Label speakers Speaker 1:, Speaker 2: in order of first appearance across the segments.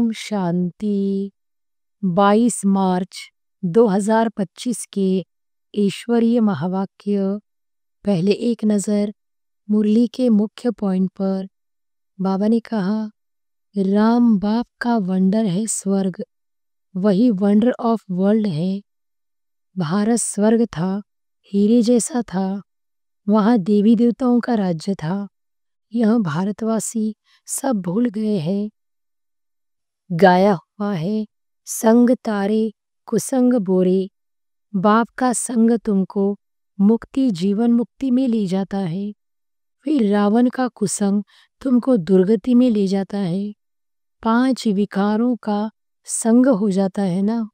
Speaker 1: ओम शांति। 22 मार्च 2025 के ईश्वरीय महावाक्य। पहले एक नज़र मुरली के मुख्य पॉइंट पर। बाबा ने कहा, राम बाप का वंडर है स्वर्ग, वही वंडर ऑफ वर्ल्ड है। भारत स्वर्ग था, हीरे जैसा था, वहाँ देवी देवताओं का राज्य था। यह भारतवासी सब भूल गए हैं। गाया हुआ है, संग तारे कुसंग बोरे। बाप का संग तुमको मुक्ति जीवन मुक्ति में ले जाता है, फिर रावण का कुसंग तुमको दुर्गति में ले जाता है। 5 विकारों का संग हो जाता है ना।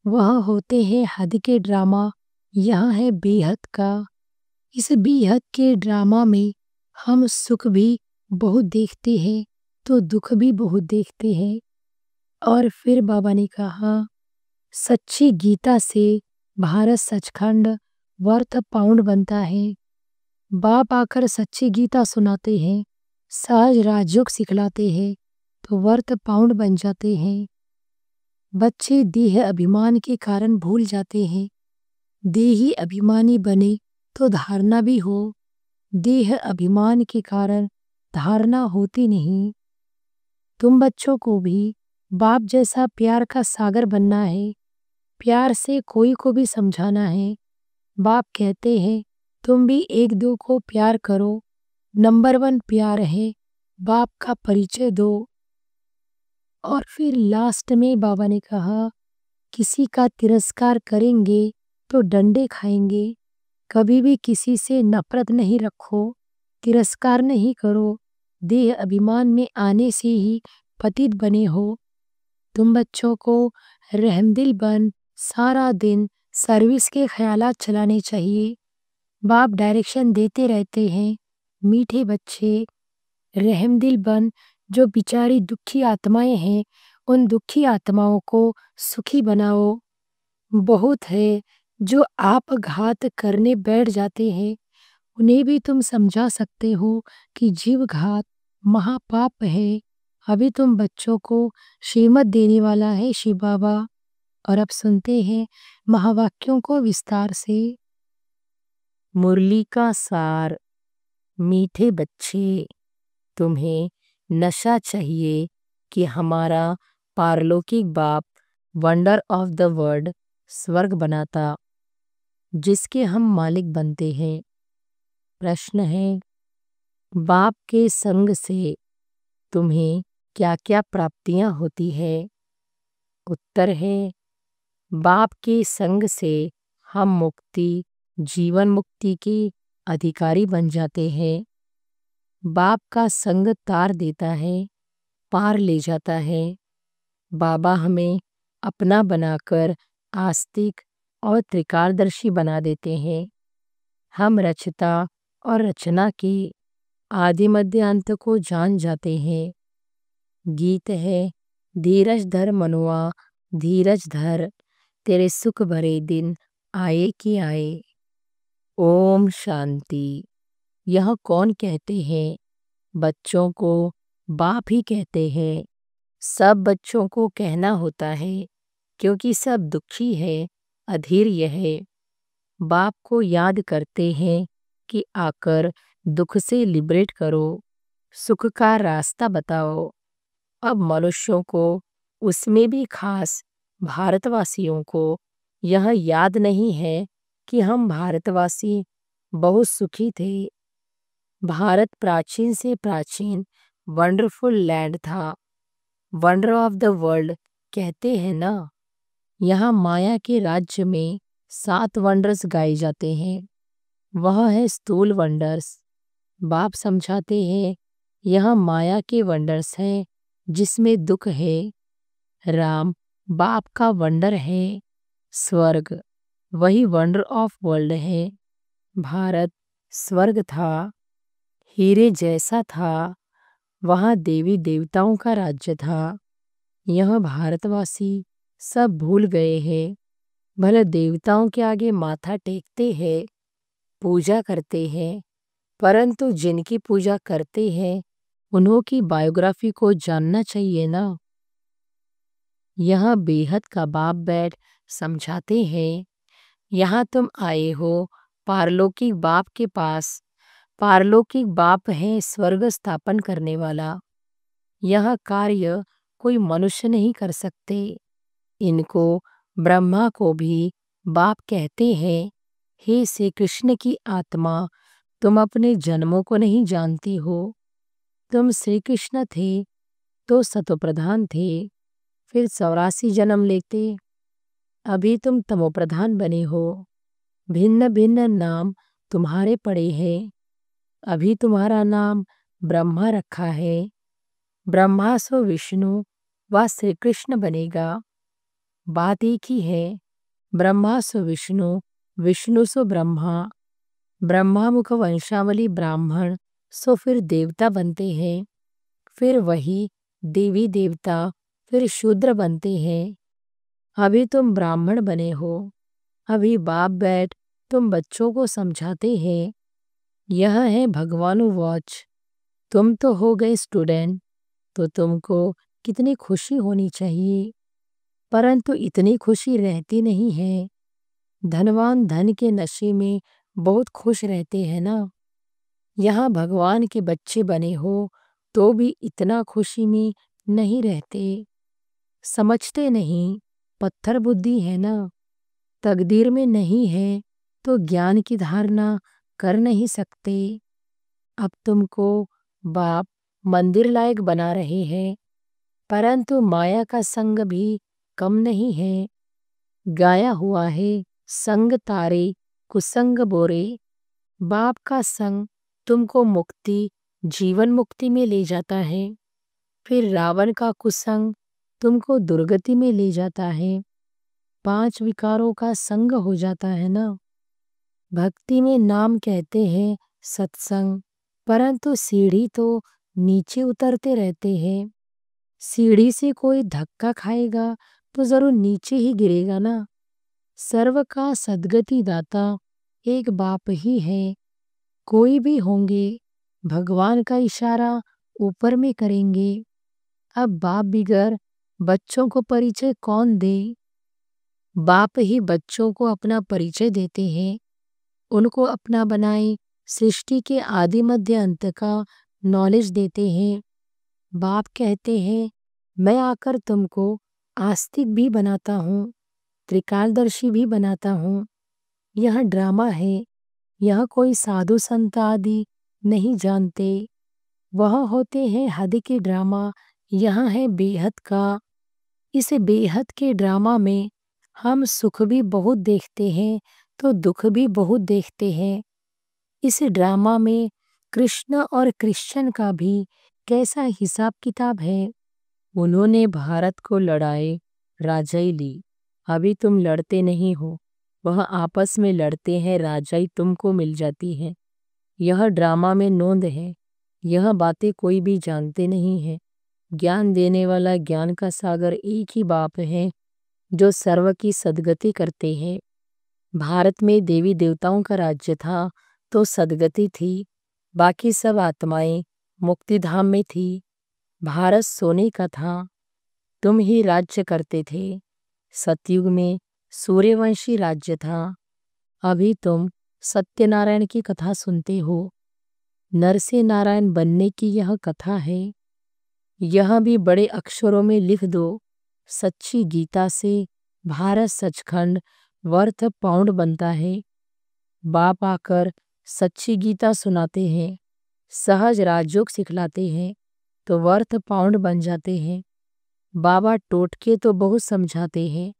Speaker 1: वह होते हैं हद के ड्रामा, यहाँ है बेहद का। इस बेहद के ड्रामा में हम सुख भी बहुत देखते हैं तो दुख भी बहुत देखते हैं। और फिर बाबा ने कहा, सच्ची गीता से भारत सचखंड वर्थ पाउंड बनता है। बाप आकर सच्ची गीता सुनाते हैं, सहज राजयोग सिखलाते हैं तो वर्थ पाउंड बन जाते हैं। बच्चे देह अभिमान के कारण भूल जाते हैं। देही अभिमानी बने तो धारणा भी हो, देह अभिमान के कारण धारणा होती नहीं। तुम बच्चों को भी बाप जैसा प्यार का सागर बनना है, प्यार से कोई को भी समझाना है। बाप कहते हैं तुम भी एक दो को प्यार करो, नंबर 1 प्यार है, बाप का परिचय दो। और फिर लास्ट में बाबा ने कहा, किसी का तिरस्कार करेंगे तो डंडे खाएंगे। कभी भी किसी से नफरत नहीं रखो, तिरस्कार नहीं करो। देह अभिमान में आने से ही पतित बने हो। तुम बच्चों को रहमदिल बन सारा दिन सर्विस के ख्यालात चलाने चाहिए। बाप डायरेक्शन देते रहते हैं, मीठे बच्चे रहमदिल बन। जो बिचारी दुखी आत्माएं हैं, उन दुखी आत्माओं को सुखी बनाओ। बहुत है जो आप घात करने बैठ जाते हैं, उन्हें भी तुम समझा सकते हो कि जीव घात महापाप है। अभी तुम बच्चों को श्रीमत देने वाला है शिव बाबा। और अब सुनते हैं महावाक्यों को विस्तार से। मुरली का सार। मीठे बच्चे, तुम्हें नशा चाहिए कि हमारा पारलौकिक बाप वंडर ऑफ द वर्ल्ड स्वर्ग बनाता, जिसके हम मालिक बनते हैं। प्रश्न है, बाप के संग से तुम्हें क्या क्या प्राप्तियां होती है? उत्तर है, बाप के संग से हम मुक्ति जीवन मुक्ति के अधिकारी बन जाते हैं। बाप का संग तार देता है, पार ले जाता है। बाबा हमें अपना बनाकर आस्तिक और त्रिकालदर्शी बना देते हैं। हम रचता और रचना के आदि मध्य अंत को जान जाते हैं। गीत है, धीरज धर मनुआ धीरज धर, तेरे सुख भरे दिन आए कि आए। ओम शांति। यह कौन कहते हैं? बच्चों को बाप ही कहते हैं। सब बच्चों को कहना होता है, क्योंकि सब दुखी है, अधीर्य है। बाप को याद करते हैं कि आकर दुख से लिबरेट करो, सुख का रास्ता बताओ। अब मनुष्यों को, उसमें भी खास भारतवासियों को यह याद नहीं है कि हम भारतवासी बहुत सुखी थे। भारत प्राचीन से प्राचीन वंडरफुल लैंड था। वंडर ऑफ द वर्ल्ड कहते हैं ना। यहाँ माया के राज्य में 7 वंडर्स गाए जाते हैं। वह है स्थूल वंडर्स। बाप समझाते हैं, यह माया के वंडर्स हैं जिसमें दुख है। राम बाप का वंडर है। स्वर्ग वही वंडर ऑफ वर्ल्ड है। भारत स्वर्ग था, हीरे जैसा था, वहाँ देवी देवताओं का राज्य था। यह भारतवासी सब भूल गए हैं। भले देवताओं के आगे माथा टेकते हैं, पूजा करते हैं, परंतु जिनकी पूजा करते हैं उन्हों की बायोग्राफी को जानना चाहिए ना। यह बेहद का बाप बैठ समझाते हैं, यहाँ तुम आए हो पारलौकिक बाप के पास। पारलौकिक बाप है स्वर्ग स्थापन करने वाला। यह कार्य कोई मनुष्य नहीं कर सकते। इनको ब्रह्मा को भी बाप कहते हैं। हे श्री कृष्ण की आत्मा, तुम अपने जन्मों को नहीं जानती हो। तुम श्री कृष्ण थे तो सतोप्रधान थे, फिर 84 जन्म लेते, अभी तुम तमोप्रधान बने हो। भिन्न भिन्न नाम तुम्हारे पड़े हैं। अभी तुम्हारा नाम ब्रह्मा रखा है। ब्रह्मा सो विष्णु व श्री कृष्ण बनेगा। बात एक ही है। ब्रह्मा सो विष्णु, विष्णु सो ब्रह्मा। ब्रह्मा मुख वंशावली ब्राह्मण सो फिर देवता बनते हैं। फिर वही देवी देवता फिर शूद्र बनते हैं। अभी तुम ब्राह्मण बने हो। अभी बाप बैठ तुम बच्चों को समझाते हैं। यह है भगवानु वॉच। तुम तो हो गए स्टूडेंट, तो तुमको कितनी खुशी होनी चाहिए, परंतु इतनी खुशी रहती नहीं है। धनवान धन के नशे में बहुत खुश रहते हैं ना। यहाँ भगवान के बच्चे बने हो तो भी इतना खुशी में नहीं रहते। समझते नहीं, पत्थर बुद्धि है ना। तकदीर में नहीं है तो ज्ञान की धारणा कर नहीं सकते। अब तुमको बाप मंदिर लायक बना रहे हैं, परंतु माया का संग भी कम नहीं है। गाया हुआ है संग तारे कुसंग बोरे। बाप का संग तुमको मुक्ति, जीवन मुक्ति में ले जाता है। फिर रावण का कुसंग तुमको दुर्गति में ले जाता है। 5 विकारों का संग हो जाता है ना। भक्ति में नाम कहते हैं सत्संग, परंतु सीढ़ी तो नीचे उतरते रहते हैं। सीढ़ी से कोई धक्का खाएगा तो जरूर नीचे ही गिरेगा ना। सर्व का सद्गति दाता एक बाप ही है। कोई भी होंगे, भगवान का इशारा ऊपर में करेंगे। अब बाप बिगर बच्चों को परिचय कौन दे? बाप ही बच्चों को अपना परिचय देते हैं। उनको अपना बनाए सृष्टि के आदि मध्य अंत का नॉलेज देते हैं। बाप कहते हैं, मैं आकर तुमको आस्तिक भी बनाता हूँ, त्रिकालदर्शी भी बनाता हूँ। यह ड्रामा है। यह कोई साधु संत आदि नहीं जानते। वह होते हैं हद के ड्रामा, यहाँ है बेहद का। इस बेहद के ड्रामा में हम सुख भी बहुत देखते हैं तो दुख भी बहुत देखते हैं। इस ड्रामा में कृष्ण और क्रिश्चियन का भी कैसा हिसाब किताब है। उन्होंने भारत को लड़ाए, राजाई ली। अभी तुम लड़ते नहीं हो, वह आपस में लड़ते हैं, राजाई तुमको मिल जाती है। यह ड्रामा में नोंद है। यह बातें कोई भी जानते नहीं है। ज्ञान देने वाला ज्ञान का सागर एक ही बाप है जो सर्व की सद्गति करते हैं। भारत में देवी देवताओं का राज्य था तो सद्गति थी, बाकी सब आत्माएं मुक्तिधाम में थी। भारत सोने का था, तुम ही राज्य करते थे। सतयुग में सूर्यवंशी राज्य था। अभी तुम सत्यनारायण की कथा सुनते हो। नर से नारायण बनने की यह कथा है। यह भी बड़े अक्षरों में लिख दो। सच्ची गीता से भारत सचखंड वर्थ पाउंड बनता है। बाप आकर सच्ची गीता सुनाते हैं, सहज राजयोग सिखलाते हैं तो वर्थ पाउंड बन जाते हैं। बाबा टोटके तो बहुत समझाते हैं,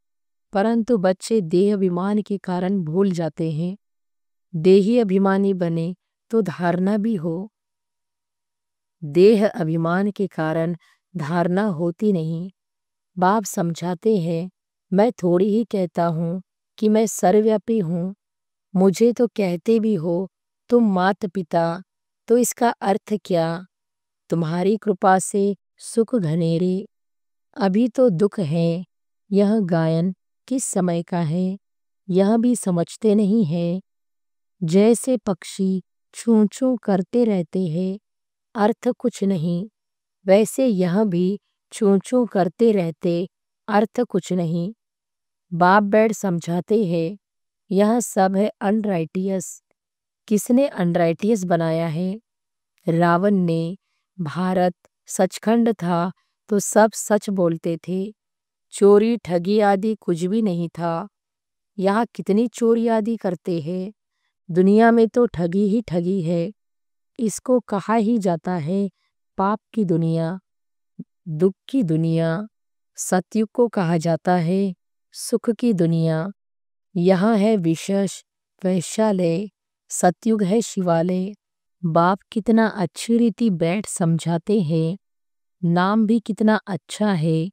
Speaker 1: परंतु बच्चे देह अभिमान के कारण भूल जाते हैं। देही अभिमानी बने तो धारणा भी हो। देह अभिमान के कारण धारणा होती नहीं। बाप समझाते हैं, मैं थोड़ी ही कहता हूँ कि मैं सर्वव्यापी हूँ। मुझे तो कहते भी हो तुम माता पिता, तो इसका अर्थ क्या? तुम्हारी कृपा से सुख घनेरे, अभी तो दुख है। यह गायन किस समय का है, यह भी समझते नहीं है। जैसे पक्षी चूं चूं करते रहते हैं, अर्थ कुछ नहीं, वैसे यह भी चूं चूं करते रहते, अर्थ कुछ नहीं। बाप बैठ समझाते हैं, यह सब है अनराइटियस। किसने अनराइटियस बनाया है? रावण ने। भारत सचखंड था तो सब सच बोलते थे। चोरी ठगी आदि कुछ भी नहीं था। यहाँ कितनी चोरी आदि करते हैं। दुनिया में तो ठगी ही ठगी है। इसको कहा ही जाता है पाप की दुनिया, दुख की दुनिया। सतयुग को कहा जाता है सुख की दुनिया। यहाँ है विशेष वैश्यालय, सतयुग है शिवालय। बाप कितना अच्छी रीति बैठ समझाते हैं। नाम भी कितना अच्छा है,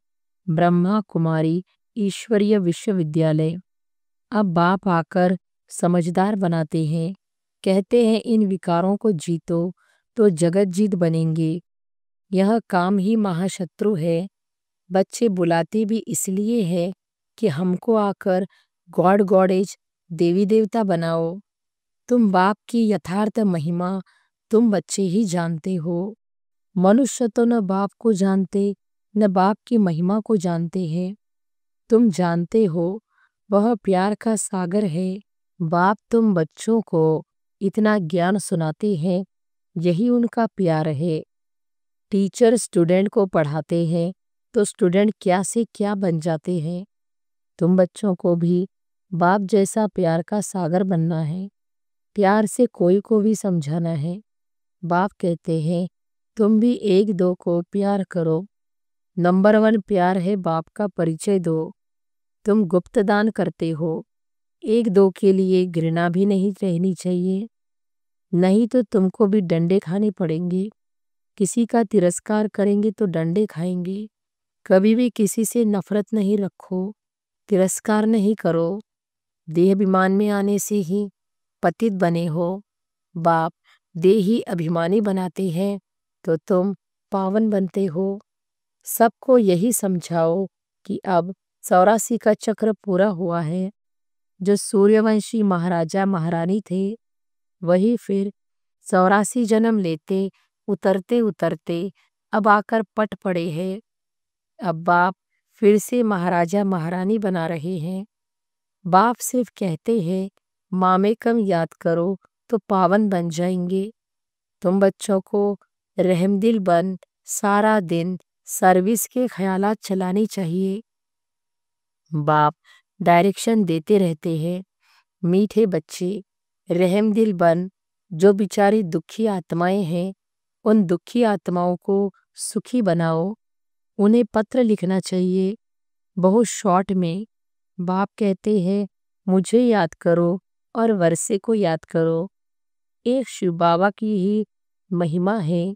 Speaker 1: ब्रह्मा कुमारी ईश्वरीय विश्वविद्यालय। अब बाप आकर समझदार बनाते हैं, कहते हैं इन विकारों को जीतो तो जगत जीत बनेंगे। यह काम ही महाशत्रु है। बच्चे बुलाते भी इसलिए है कि हमको आकर गॉड गॉडेज देवी देवता बनाओ। तुम बाप की यथार्थ महिमा तुम बच्चे ही जानते हो। मनुष्य तो न बाप को जानते न बाप की महिमा को जानते हैं। तुम जानते हो वह प्यार का सागर है। बाप तुम बच्चों को इतना ज्ञान सुनाते हैं, यही उनका प्यार है। टीचर स्टूडेंट को पढ़ाते हैं तो स्टूडेंट क्या से क्या बन जाते हैं। तुम बच्चों को भी बाप जैसा प्यार का सागर बनना है। प्यार से कोई को भी समझाना है। बाप कहते हैं तुम भी एक दो को प्यार करो। नंबर 1 प्यार है बाप का परिचय दो। तुम गुप्त दान करते हो। एक दो के लिए घृणा भी नहीं रहनी चाहिए, नहीं तो तुमको भी डंडे खाने पड़ेंगे। किसी का तिरस्कार करेंगे तो डंडे खाएंगे। कभी भी किसी से नफरत नहीं रखो, तिरस्कार नहीं करो। देहाभिमान में आने से ही पतित बने हो। बाप देही अभिमानी बनाते हैं तो तुम पावन बनते हो। सबको यही समझाओ कि अब 84 का चक्र पूरा हुआ है। जो सूर्यवंशी महाराजा महारानी थे वही फिर 84 जन्म लेते उतरते उतरते अब आकर पट पड़े हैं। अब बाप फिर से महाराजा महारानी बना रहे हैं। बाप सिर्फ कहते हैं माँ में कम याद करो तो पावन बन जाएंगे। तुम बच्चों को रहमदिल बन सारा दिन सर्विस के ख्यालात चलानी चाहिए। बाप डायरेक्शन देते रहते हैं, मीठे बच्चे रहमदिल बन। जो बेचारी दुखी आत्माएं हैं उन दुखी आत्माओं को सुखी बनाओ। उन्हें पत्र लिखना चाहिए, बहुत शॉर्ट में। बाप कहते हैं मुझे याद करो और वर्षे को याद करो। एक शिव बाबा की ही महिमा है।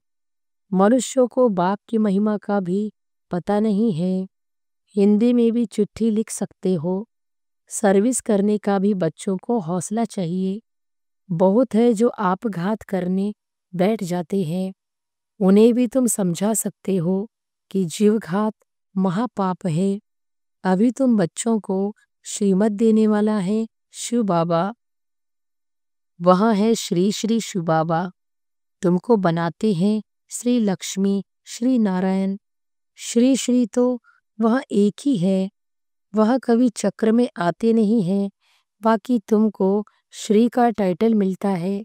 Speaker 1: मनुष्यों को बाप की महिमा का भी पता नहीं है। हिंदी में भी चिट्ठी लिख सकते हो। सर्विस करने का भी बच्चों को हौसला चाहिए। बहुत है जो आपघात करने बैठ जाते हैं, उन्हें भी तुम समझा सकते हो कि जीवघात महापाप है। अभी तुम बच्चों को श्रीमत देने वाला है शिव बाबा। वह है श्री श्री शिव बाबा। तुमको बनाते हैं श्री लक्ष्मी श्री नारायण। श्री श्री तो वह एक ही है। वह कभी चक्र में आते नहीं हैं, बाकी तुमको श्री का टाइटल मिलता है।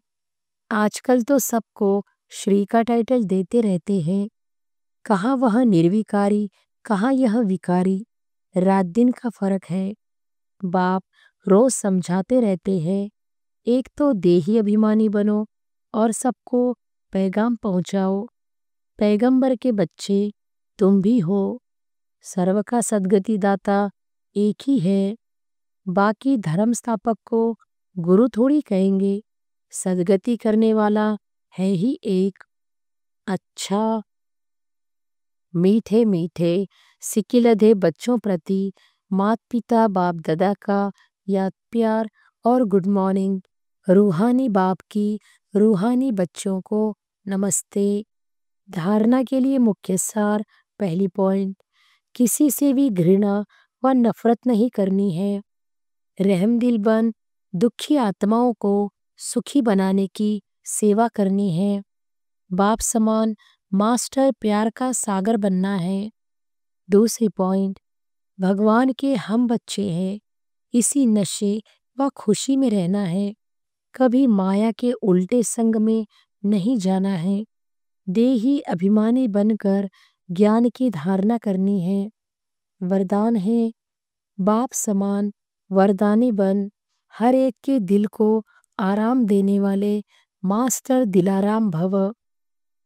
Speaker 1: आजकल तो सबको श्री का टाइटल देते रहते हैं। कहाँ वह निर्विकारी, कहाँ यह विकारी। रात दिन का फर्क है। बाप रोज समझाते रहते हैं, एक तो देही अभिमानी बनो और सबको पैगाम पहुंचाओ। पैगंबर के बच्चे तुम भी हो। सर्व का सद्गति दाता एक ही है। बाकी धर्म स्थापक को गुरु थोड़ी कहेंगे, सद्गति करने वाला है ही एक। अच्छा, मीठे मीठे सिकिलधे बच्चों प्रति मात पिता बाप दादा का याद प्यार और गुड मॉर्निंग। रूहानी बाप की रूहानी बच्चों को नमस्ते। धारणा के लिए मुख्य सार। पहली पॉइंट, किसी से भी घृणा व नफरत नहीं करनी है। रहमदिल बन दुखी आत्माओं को सुखी बनाने की सेवा करनी है। बाप समान मास्टर प्यार का सागर बनना है। दूसरी पॉइंट, भगवान के हम बच्चे हैं, इसी नशे व खुशी में रहना है। कभी माया के उल्टे संग में नहीं जाना है। देही अभिमानी बनकर ज्ञान की धारणा करनी है। वरदान है, बाप समान वरदानी बन, हर एक के दिल को आराम देने वाले मास्टर दिलाराम भव।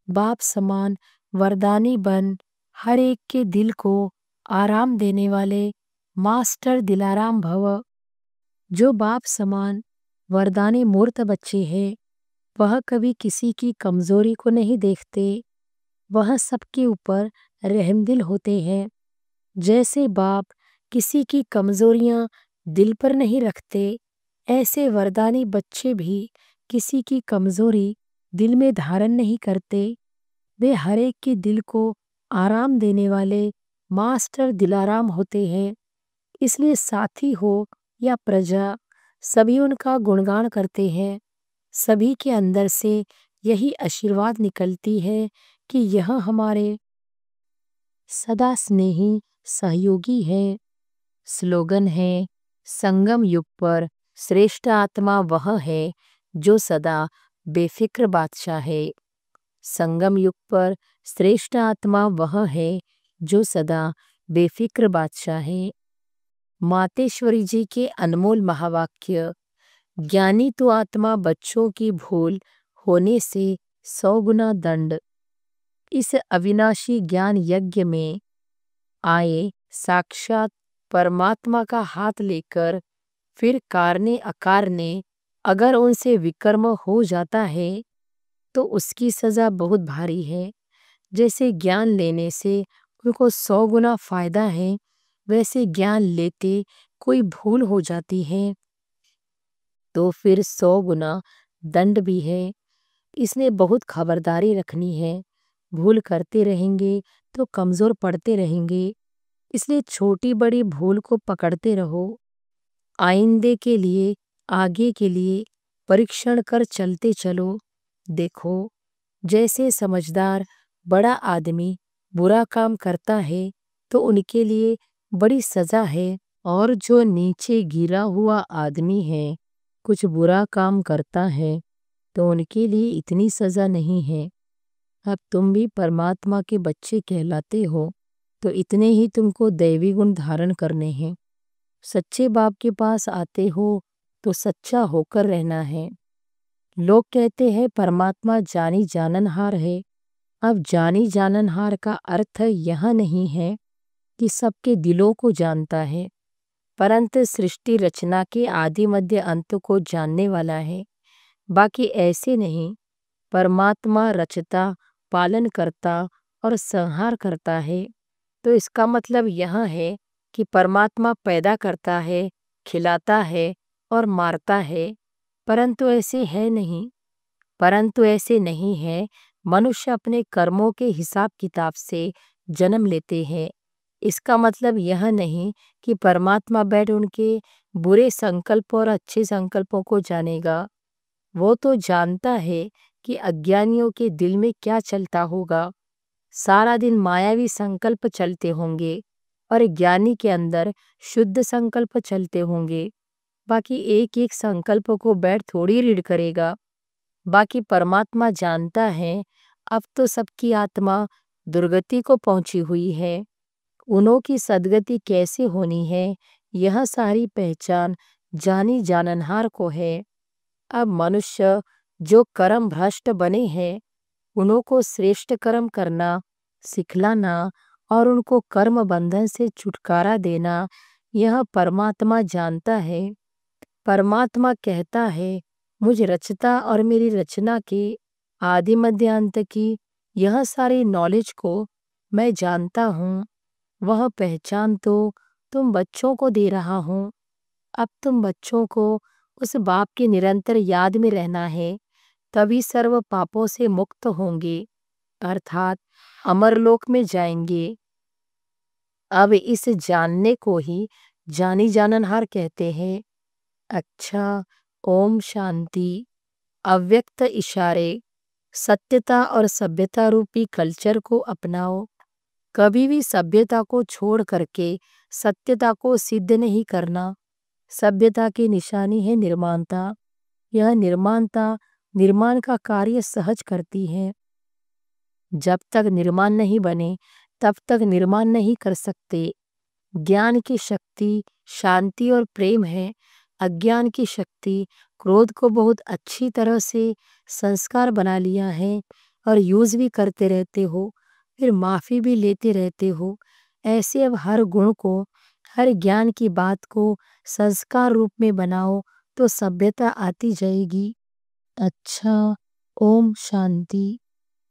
Speaker 1: बाप समान वरदानी बन, हर एक के दिल को आराम देने वाले मास्टर दिलाराम भव। जो बाप समान वरदानी मूर्त बच्चे हैं, वह कभी किसी की कमजोरी को नहीं देखते। वह सबके ऊपर रहमदिल होते हैं। जैसे बाप किसी की कमजोरियां दिल पर नहीं रखते, ऐसे वरदानी बच्चे भी किसी की कमजोरी दिल में धारण नहीं करते। वे हर एक के दिल को आराम देने वाले मास्टर दिलाराम होते हैं। इसलिए साथी हो या प्रजा, सभी उनका गुणगान करते हैं। सभी के अंदर से यही आशीर्वाद निकलती है कि यह हमारे सदा स्नेही सहयोगी है। स्लोगन है, संगम युग पर श्रेष्ठ आत्मा वह है जो सदा बेफिक्र बादशाह है। संगम युग पर श्रेष्ठ आत्मा वह है जो सदा बेफिक्र बादशाह है। मातेश्वरी जी के अनमोल महावाक्य, ज्ञानी तो आत्मा बच्चों की भूल होने से 100 गुना दंड। इस अविनाशी ज्ञान यज्ञ में आए साक्षात परमात्मा का हाथ लेकर फिर कारने अकारने अगर उनसे विकर्म हो जाता है तो उसकी सजा बहुत भारी है। जैसे ज्ञान लेने से उनको 100 गुना फायदा है, वैसे ज्ञान लेते कोई भूल हो जाती है तो फिर 100 गुना दंड भी है। इसने बहुत खबरदारी रखनी है। भूल करते रहेंगे तो कमजोर पड़ते रहेंगे। इसलिए छोटी बड़ी भूल को पकड़ते रहो। आइंदे के लिए, आगे के लिए परीक्षण कर चलते चलो। देखो, जैसे समझदार बड़ा आदमी बुरा काम करता है तो उनके लिए बड़ी सजा है, और जो नीचे गिरा हुआ आदमी है कुछ बुरा काम करता है तो उनके लिए इतनी सजा नहीं है। अब तुम भी परमात्मा के बच्चे कहलाते हो तो इतने ही तुमको दैवी गुण धारण करने हैं। सच्चे बाप के पास आते हो तो सच्चा होकर रहना है। लोग कहते हैं परमात्मा जानी जाननहार है। अब जानी जाननहार का अर्थ यह नहीं है कि सबके दिलों को जानता है, परंतु सृष्टि रचना के आदि मध्य अंत को जानने वाला है। बाकी ऐसे नहीं। परमात्मा रचता, पालन करता और संहार करता है, तो इसका मतलब यह है कि परमात्मा पैदा करता है, खिलाता है और मारता है, परंतु ऐसे नहीं है। मनुष्य अपने कर्मों के हिसाब किताब से जन्म लेते हैं। इसका मतलब यह नहीं कि परमात्मा बैठ उनके बुरे संकल्प और अच्छे संकल्पों को जानेगा। वो तो जानता है कि अज्ञानियों के दिल में क्या चलता होगा। सारा दिन मायावी संकल्प चलते होंगे और ज्ञानी के अंदर शुद्ध संकल्प चलते होंगे। बाकी एक एक संकल्प को बैठ थोड़ी रीड करेगा। बाकी परमात्मा जानता है अब तो सबकी आत्मा दुर्गति को पहुंची हुई है। उन्हों की सद्गति कैसे होनी है, यह सारी पहचान जानी जाननहार को है। अब मनुष्य जो कर्म भ्रष्ट बने हैं, उन्हों को श्रेष्ठ कर्म करना सिखलाना और उनको कर्म बंधन से छुटकारा देना, यह परमात्मा जानता है। परमात्मा कहता है, मुझ रचता और मेरी रचना के आदि मध्य अंत की यह सारी नॉलेज को मैं जानता हूँ। वह पहचान तो तुम बच्चों को दे रहा हूँ। अब तुम बच्चों को उस बाप की निरंतर याद में रहना है, तभी सर्व पापों से मुक्त होंगे, अर्थात अमरलोक में जाएंगे। अब इस जानने को ही जानी जाननहार कहते हैं। अच्छा, ओम शांति। अव्यक्त इशारे, सत्यता और सभ्यता रूपी कल्चर को अपनाओ। कभी भी सभ्यता को छोड़ करके सत्यता को सिद्ध नहीं करना। सभ्यता की निशानी है निर्माणता। यह निर्माणता निर्माण का कार्य सहज करती है। जब तक निर्माण नहीं बने तब तक निर्माण नहीं कर सकते। ज्ञान की शक्ति शांति और प्रेम है। अज्ञान की शक्ति क्रोध को बहुत अच्छी तरह से संस्कार बना लिया है और यूज भी करते रहते हो, फिर माफ़ी भी लेते रहते हो। ऐसे अब हर गुण को, हर ज्ञान की बात को संस्कार रूप में बनाओ तो सभ्यता आती जाएगी। अच्छा, ओम शांति।